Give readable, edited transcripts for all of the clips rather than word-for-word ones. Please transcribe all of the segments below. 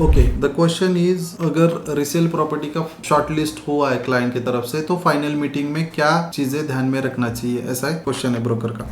Okay, the question is, अगर resale property का short list हुआ है क्लाइंट की तरफ से तो फाइनल मीटिंग में क्या चीजें ध्यान में रखना चाहिए, ऐसा क्वेश्चन है ब्रोकर का।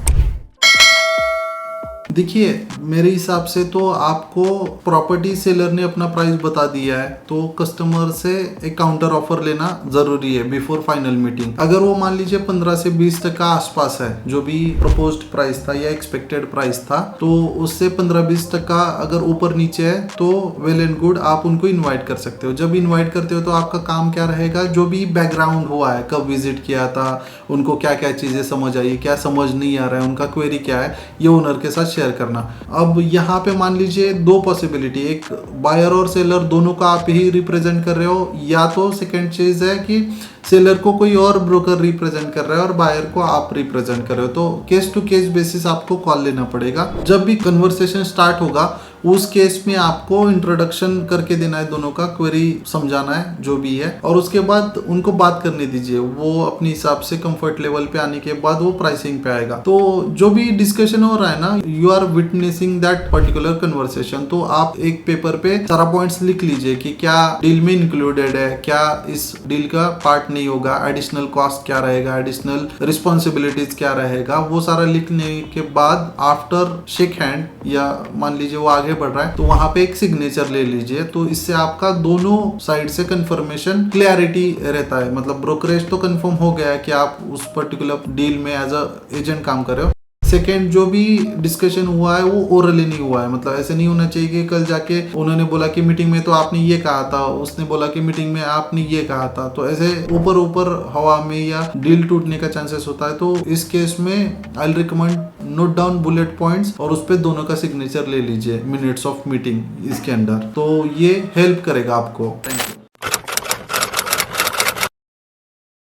देखिए, मेरे हिसाब से तो आपको प्रॉपर्टी सेलर ने अपना प्राइस बता दिया है तो कस्टमर से एक काउंटर ऑफर लेना जरूरी है बिफोर फाइनल मीटिंग। अगर वो मान लीजिए 15 से 20% आसपास है जो भी प्रपोज्ड प्राइस था या एक्सपेक्टेड प्राइस था, तो उससे 15-20% अगर ऊपर नीचे है तो वेल एंड गुड, आप उनको इन्वाइट कर सकते हो। जब इन्वाइट करते हो तो आपका काम क्या रहेगा, जो भी बैकग्राउंड हुआ है, कब विजिट किया था, उनको क्या क्या चीजें समझ आई, क्या समझ नहीं आ रहा है, उनका क्वेरी क्या है, ये ओनर के साथ शेयर करना। अब यहाँ पे मान लीजिए दो पॉसिबिलिटी, एक बायर और सेलर दोनों का आप ही रिप्रेजेंट कर रहे हो, या तो सेकंड चीज है कि सेलर को कोई और ब्रोकर रिप्रेजेंट कर रहा है और बायर को आप रिप्रेजेंट कर रहे हो। तो केस टू केस बेसिस आपको कॉल लेना पड़ेगा। जब भी कन्वर्सेशन स्टार्ट होगा उस केस में आपको इंट्रोडक्शन करके देना है, दोनों का क्वेरी समझाना है जो भी है, और उसके बाद उनको बात करने दीजिए। वो अपने हिसाब से कंफर्ट लेवल पे आने के बाद वो प्राइसिंग पे आएगा। तो जो भी डिस्कशन हो रहा है ना, you are witnessing that particular conversation. तो आप एक पेपर पे सारा पॉइंट्स लिख लीजिए कि क्या डील में इंक्लूडेड है, क्या इस डील का पार्ट नहीं होगा, एडिशनल कॉस्ट क्या रहेगा, एडिशनल रिस्पॉन्सिबिलिटीज क्या रहेगा। वो सारा लिखने के बाद आफ्टर शेक हैंड, या मान लीजिए वो आगे बढ़ रहा है तो वहां पे एक सिग्नेचर ले लीजिए। तो इससे आपका दोनों साइड से कंफर्मेशन क्लैरिटी रहता है। मतलब ब्रोकरेज तो कंफर्म हो गया है कि आप उस पर्टिकुलर डील में एज अ एजेंट काम कर रहे हो। सेकेंड, जो भी डिस्कशन हुआ है वो ओरली नहीं हुआ है। मतलब ऐसे नहीं होना चाहिए कि कल जाके उन्होंने बोला कि मीटिंग में तो आपने ये कहा था, उसने बोला कि मीटिंग में आपने ये कहा था। तो ऐसे ऊपर ऊपर हवा में या डील टूटने का चांसेस होता है। तो इस केस में I will recommend note down bullet points और उस पर दोनों का सिग्नेचर ले लीजिए मिनट्स ऑफ मीटिंग इसके अंदर। तो ये हेल्प करेगा आपको।